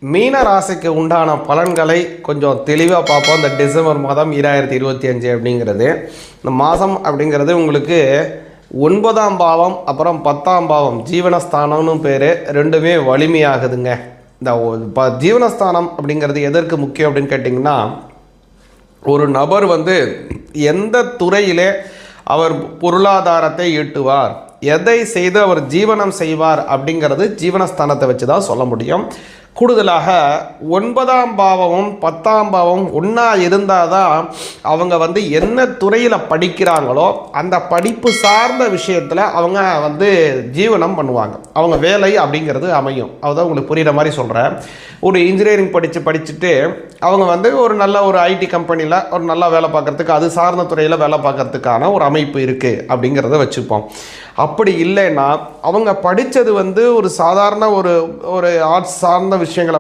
மீன ராசிக்கு உண்டான பலன்களை கொஞ்சம் தெளிவாக பார்ப்போம். இந்த டிசம்பர் மாதம் 2025 அப்படிங்கிறது, இந்த மாதம் அப்படிங்கிறது உங்களுக்கு 9ஆம் பாவம் அப்புறம் 10ஆம் பாவம் ஜீவனஸ்தானம்னு பேர், ரெண்டுமே வலிமையாகுதுங்க. இந்த ஜீவனஸ்தானம் அப்படிங்கிறது எதற்கு முக்கியம் அப்படின்னு கேட்டிங்கன்னா, ஒரு நபர் எந்த துறையிலே அவர் பொருளாதாரத்தை ஈட்டுவார், எதை செய்து அவர் ஜீவனம் செய்வார் அப்படிங்கிறது ஜீவனஸ்தானத்தை வச்சு தான் சொல்ல முடியும். கூடுதலாக 9ஆம் பாவமும் 10ஆம் பாவம் ஒன்றா இருந்தால் தான் அவங்க என்ன துறையில் படிக்கிறாங்களோ அந்த படிப்பு சார்ந்த விஷயத்தில் அவங்க ஜீவனம் பண்ணுவாங்க. அவங்க வேலை அப்படிங்கிறது அமையும். அதுதான் உங்களுக்கு புரிகிற மாதிரி சொல்கிறேன். ஒரு இன்ஜினியரிங் படிச்சுட்டு அவங்க ஒரு நல்ல ஒரு ஐடி கம்பெனியில் ஒரு நல்லா வேலை பார்க்குறதுக்கு, அது சார்ந்த துறையில் வேலை பார்க்குறதுக்கான ஒரு அமைப்பு இருக்குது அப்படிங்கிறத வச்சுப்போம். அப்படி இல்லைன்னா அவங்க படித்தது ஒரு சாதாரண ஒரு ஆர்ட்ஸ் சார்ந்த விஷயங்களை